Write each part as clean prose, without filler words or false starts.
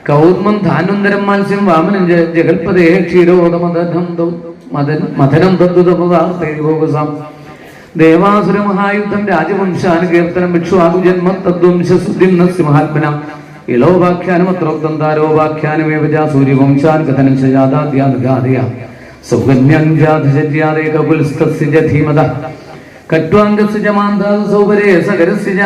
കൗർമം ധാനുന്തരം മത്സ്യം വാമനം ജഗൽപദേ ക്ഷീരോദമദനം തദ്ദുതപദാർത്ഥം ദേവാസുര മഹായുദ്ധം രാജവംശാനുകീർത്തനം ഭിക്ഷുവാകു ജന്മ തദ്വംശുദ്ധിം മഹാത്മന ഇളോപാഖ്യാനം അത്രോക്തം താരോപാഖ്യാനമേവജ സൂര്യവംശാൻ കഥനം ശജാതാദ്യാദയ സൗകന്യാദേ കകുൽസ്തസ്യ ധീമത കട്വാംഗസ്യ ച മാന്ധാ സൗപരേ സകരസ്യ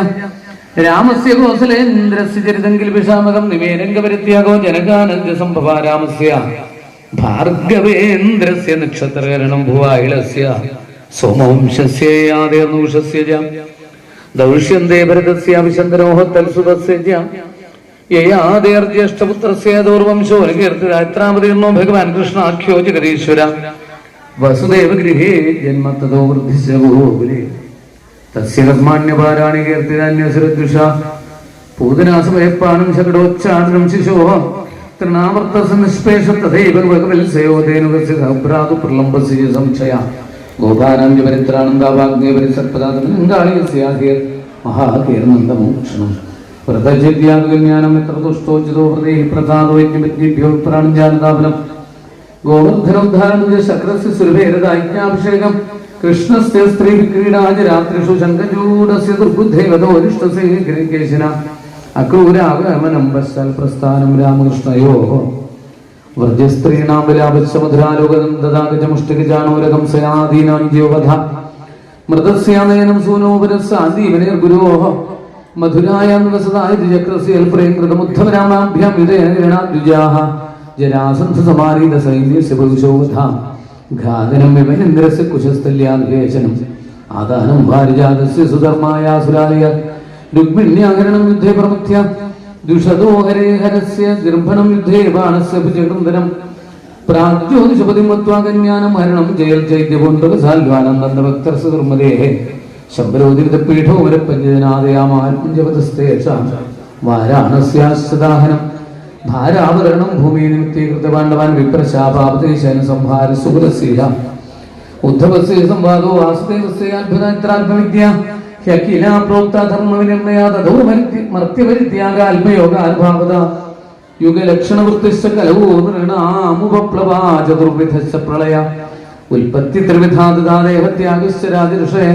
രാമസ്യ കോസലേന്ദ്രസ്യ ചരിതങ്കിൽ വിഷാമകം നിമേരംഗപരിത്യാഗോ ജനകാനന്ദ സംഭവ രാമസ്യ ഭാർഗവേന്ദ്രസ്യ നക്ഷത്രകരണം ഭുവായിളസ്യ സോമവംശസ്യ യാദേർനൂഷസ്യ ജ ദൗഷ്യന്തേ ഭരതസ്യ അഭിശന്തരോഹ തൽസുതസ്യ യയാദേർജ്യേഷ്ഠപുത്രസ്യ ദൗർവംശോ കീർത്തിരാത്രാമതീർണോ ഭഗവാൻ കൃഷ്ണാഖ്യോ ജഗദീശ്വര വസുദേവ ഗൃഹേ ജന്മത്തതോ വൃദ്ധിസ്യ ഗോകുലേ തസ്യ കർമാണ്യപാരാണി കീർത്തിരാന്യസുരദ്വിഷ പൂതനാസമയപ്പാനം ശകടോച്ചാടനം ശിശോ തൃണാവർത്തസ നിഷ്പേഷ തഥൈവ ഭഗവത്സയോ തേനുകസ്യ സഹഭ്രാതു പ്രലംബസ്യ സംശയ ഗോപാനാംജ പരിത്രാണന്ദാഭാഗ്യപരിസത്പദാതനങ്കാളിയസ്യാധീർ മഹാകീർനന്ദമോക്ഷണം വ്രതജിദ്യാഗജ്ഞാനം എത്ര തുഷ്ടോചിതോ ഹൃദയ പ്രസാദോ യജ്ഞവിദ്യേഭ്യോ പ്രാണഞ്ജാനതാപനം ഗോവർദ്ധനോദ്ധാരണം ശക്രസ്യ സുരഭേരദാജ്ഞാഭിഷേകം കൃഷ്ണസ്യ സ്ത്രീ ക്രീഡാജ രാത്രിഷു ശങ്കചൂഡസ്യ ദുർബുദ്ധേവതോരിഷ്ടസേ ഗിരികേശന അക്രൂരാഗമനം പശ്ചാൽ പ്രസ്ഥാനം രാമകൃഷ്ണയോ വർജ്യസ്ത്രീണാം വിലാപശ്ച മധുരാലോകനം ദദാഗജമുഷ്ടികജാണോരകം സയാദീനാം ജീവവധ മൃതസ്യാനയനം സൂനോപരസാദീവനേർഗുരോഃ മധുരായാം വസതായ ചക്രസ്യ പ്രേംകൃതമുദ്ധമരാമാഭ്യാം യുധേരണാദ്വിജാഃ ജരാസന്ധ സമാരീത സൈന്യസ്യ പുരുഷോവധ ഘാതനം വിമനേന്ദ്രസ്യ കുശസ്ഥല്യാദ്വേഷനം ആദാനം ഭാര്യജാതസ്യ സുധർമായാസുരാലയ രുക്മിണ്യാഹരണം യുദ്ധേ പ്രമുഖ്യ ദുഷദോ ഹരേ ഹരസ്യ ഗർഭണം യുദ്ധേ ബാണസ്യ ഭുജകൃന്ദനം പ്രാഗ്ജ്യോതിഷപതിം മത്വാ കന്യാനം ഹരണം ജയൽ ചൈത്യപുണ്ഡകസാൽവാനന്ദഭക്തർസ് നിർമ്മദേഃ ശംബരോദിതപീഠോ വരപ്പഞ്ചജനാദയാമാത്മജപതസ്തേ ച വാരാണസ്യാശ്വദാഹനം ഭാരാവരണം ഭൂമി നിമിത്തീകൃത പാണ്ഡവാൻ വിപ്രശാപാപദേശന സംഹാര സുഹൃസ്യ ഉദ്ധവസ്യ സംവാദോ വാസുദേവസ്യ അത്ഭുതാത്രാത്മവിദ്യ ഹ്യഖില പ്രോക്ത ധർമ്മവിനിർണയാതമർത്യപരിത്യാഗാത്മയോഗാൽഭാവത യുഗലക്ഷണവൃത്തിശ്ച കലവോ നൃണാമുപപ്ലവാ ചതുർവിധശ്ച പ്രളയ ഉൽപ്പത്തി ത്രിവിധാദാദേഹത്യാഗശ്ച രാജഋഷേ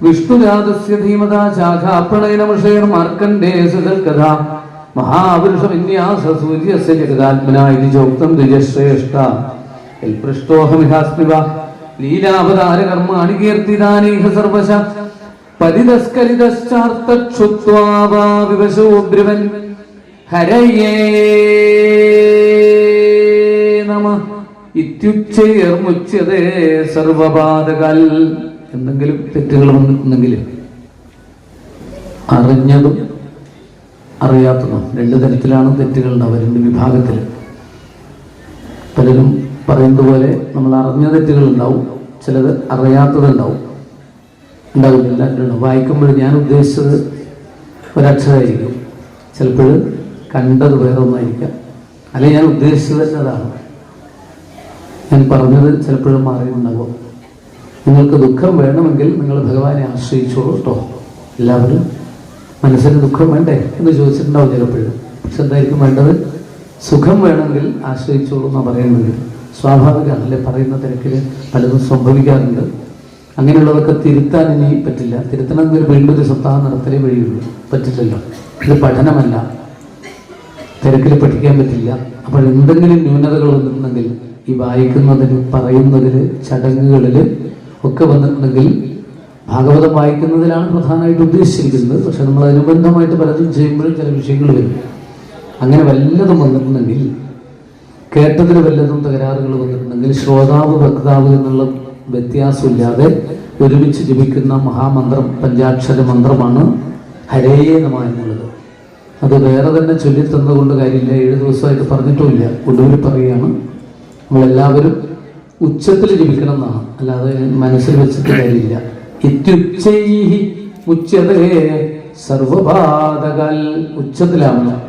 വിഷ്ണുജാതസ്യ ധീമതാ ശാഖാ പ്രണയനമൃഷേർ മാർക്കണ്ഡേയസൽകഥ മഹാപുരുഷ വിന്യാസ സൂര്യസ്യ ജഗദാത്മന ഇതി ചോക്തം ദ്വിജശ്രേഷ്ഠ പൃഷ്ടോഹമിഹാസ്മിവ ലീലാവതാര കർമാണി കീർത്തിദാനീഹ സർവശ പരിതസ്കരിതശ്ചാർത്തക്ഷുത്വാ വിവശോബ്രുവൻ ഹരയേ നമഃ ഇത്യുച്ചൈർമുച്യതേ സർവപാതകാൽ. എന്തെങ്കിലും തെറ്റുകൾ വന്നിട്ടുണ്ടെങ്കിൽ അറിഞ്ഞതും അറിയാത്തതും രണ്ട് തരത്തിലാണ് തെറ്റുകൾ ഉണ്ടാവുക, രണ്ട് വിഭാഗത്തിൽ. പലരും പറയുന്നത് പോലെ നമ്മൾ അറിഞ്ഞ തെറ്റുകൾ ഉണ്ടാവും, ചിലത് അറിയാത്തതുണ്ടാവും. ഉണ്ടാവില്ല, എല്ലാവരും വായിക്കുമ്പോൾ ഞാൻ ഉദ്ദേശിച്ചത് ഒരക്ഷരമായിരിക്കും, ചിലപ്പോൾ കണ്ടത് വേറെ ഒന്നായിരിക്കാം, അല്ലെങ്കിൽ ഞാൻ ഉദ്ദേശിച്ചത് തന്നെ അതാണ്, ഞാൻ പറഞ്ഞത് ചിലപ്പോഴും മാറിയിട്ടുണ്ടാകും. നിങ്ങൾക്ക് ദുഃഖം വേണമെങ്കിൽ നിങ്ങൾ ഭഗവാനെ ആശ്രയിച്ചോളൂ കേട്ടോ. എല്ലാവരും മനസ്സിന് ദുഃഖം വേണ്ടേ എന്ന് ചോദിച്ചിട്ടുണ്ടാവും ചിലപ്പോഴും. പക്ഷെ എന്തായിരിക്കും വേണ്ടത്? സുഖം വേണമെങ്കിൽ ആശ്രയിച്ചോളൂ എന്നാണ് പറയുന്നത്. സ്വാഭാവികമാണ് അല്ലെ, പറയുന്ന തിരക്കിൽ പലതും സംഭവിക്കാറുണ്ട്. അങ്ങനെയുള്ളതൊക്കെ തിരുത്താൻ ഇനി പറ്റില്ല. തിരുത്തണമെങ്കിൽ വീണ്ടും ഒരു സപ്താഹം നടത്തലേ വഴിയുള്ളൂ, പറ്റില്ലല്ലോ. ഇത് പഠനമല്ല, തിരക്കിൽ പഠിക്കാൻ പറ്റില്ല. അപ്പോൾ എന്തെങ്കിലും ന്യൂനതകൾ വന്നിട്ടുണ്ടെങ്കിൽ ഈ വായിക്കുന്നതിന്, പറയുന്നതിൽ, ചടങ്ങുകളിൽ ഒക്കെ വന്നിട്ടുണ്ടെങ്കിൽ, ഭാഗവതം വായിക്കുന്നതിലാണ് പ്രധാനമായിട്ട് ഉദ്ദേശിച്ചിരിക്കുന്നത്. പക്ഷെ നമ്മൾ അനുബന്ധമായിട്ട് പലതും ചെയ്യുമ്പോഴും ചില വിഷയങ്ങൾ വരും. അങ്ങനെ വല്ലതും വന്നിട്ടുണ്ടെങ്കിൽ, കേട്ടതിൽ വല്ലതും തകരാറുകൾ വന്നിട്ടുണ്ടെങ്കിൽ, ശ്രോതാവ് വക്താവ് എന്നുള്ള വ്യത്യാസമില്ലാതെ ഒരുമിച്ച് ജപിക്കുന്ന മഹാമന്ത്രം, പഞ്ചാക്ഷര മന്ത്രമാണ് ഹരേ നമഃ എന്നുള്ളത്. അത് വേറെ തന്നെ ചൊല്ലിത്തന്നതുകൊണ്ട് കാര്യമില്ല, 7 ദിവസമായിട്ട് പറഞ്ഞിട്ടുമില്ല, ഒടുവിൽ പറയുകയാണ്. നമ്മളെല്ലാവരും ഉച്ചത്തിൽ ജപിക്കണം എന്നാണ്, അല്ലാതെ മനസ്സിൽ വെച്ചിട്ട് കാര്യമില്ല. ഇത്യുച്ചൈഹി ഉച്ചതേ സർവപാതകാൽ, ഉച്ചത്തിലാവണം.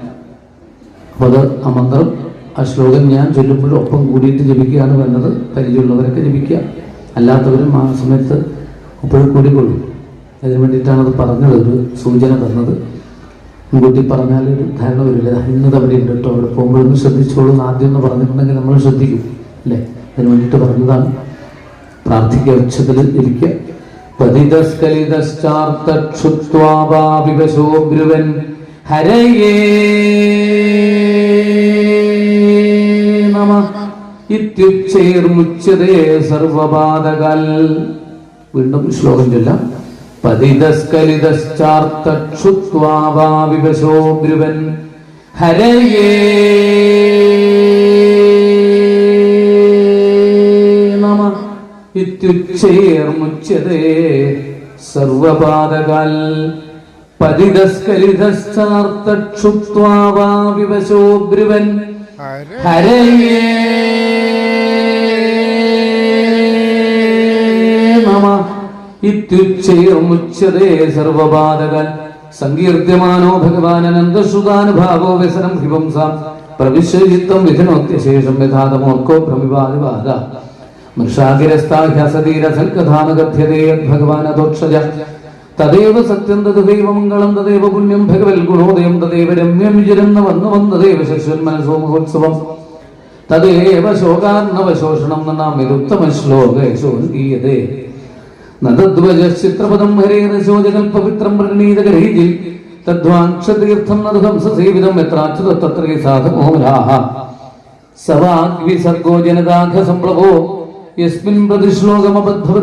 അപ്പോൾ അത് ആ മന്ത്രം ആ ശ്ലോകം ഞാൻ ചൊല്ലുമ്പോഴും ഒപ്പം കൂടിയിട്ട് ജപിക്കുകയാണ് വേണ്ടത്. പരിചയമുള്ളവരൊക്കെ ജപിക്കുക, അല്ലാത്തവരും ആ സമയത്ത് അപ്പോഴും കൂടിക്കൊള്ളും. അതിന് വേണ്ടിയിട്ടാണ് അത് പറഞ്ഞത്, ഒരു സൂചന തന്നത്. മുൻകൂട്ടി പറഞ്ഞാൽ ഒരു ധാരണ വരില്ല. ഇന്നത് അവിടെ ഉണ്ട് കേട്ടോ, അവിടെ പോകുമ്പോഴൊന്ന് ശ്രദ്ധിച്ചോളൂ എന്ന് ആദ്യം ഒന്ന് പറഞ്ഞിട്ടുണ്ടെങ്കിൽ നമ്മൾ ശ്രദ്ധിക്കും അല്ലേ. അതിന് വേണ്ടിയിട്ട് പറഞ്ഞതാണ്. പ്രാർത്ഥിക്കുക, ഉച്ചത്തിൽ ഇരിക്കുക. പതിതസ്കലിതശ്ചാർത്തക്ഷുത്വാഭാവിവശോബ്രുവൻ ഹരയേ നമഃ ഇത്യുച്ചൈർമുച്യതേ സർവബാധകാൽ. വീണ്ടും ശ്ലോകം ചൊല്ലാം. പതിതസ്കലിതശ്ചാർത്തക്ഷുത്വാഭാവിവശോബ്രുവൻ ഹരയേ നമഃ ഇത്യുച്ചൈർമുച്യതേ സർവബാധകാൽ. പതിതസ്കലിതശ്ചാർത്തക്ഷുത്വാഭാവിവശോബ്രുവൻ ഹരയേ നമഃ ഇത്യുച്ചൈർമുച്യതേ സർവബാധകാൽ. സങ്കീർത്യമാനോ ഭഗവാൻ അനന്തശ്രുതാനുഭാവോ വ്യസനം ഹിവംസാം പ്രവിശ്യജിത്വം വിധിനോത്യശേഷം യഥാതമോർക്കോ പ്രമിവാദിവാദ മൃഷാഗിരസ്ഥാഹ്യസതീരസൽകഥാനകഥ്യതേ യദ്ഭഗവാൻ അധോക്ഷജ തദേവ സത്യം തദൈവ മംഗളം തദേവ പുണ്യം ഭഗവൽ ഗുണോദയം തദേവ രമ്യം വിചരന്ന വന്നു തദേവ ശശ്വന്മനസോ മഹോത്സവം തദേവ ശോകാർണവശോഷണം നനാമിരുത്തമ ശ്ലോകേശോഗീയതേ നദ്വജശ്ചിത്രപദം ഹരേരശോജകൽപവിത്രം പ്രണീതഗരീജി തദ്വാക്ഷതീർത്ഥം നദഹംസസേവിതം യത്രാച്യുതത്രേ സാധമോഹരാഹ സവാഗ്വിസർഗോ ജനതാഘ സംപ്ലവോ യസ്മിൻ പ്രതിശ്ലോകമബദ്ധവ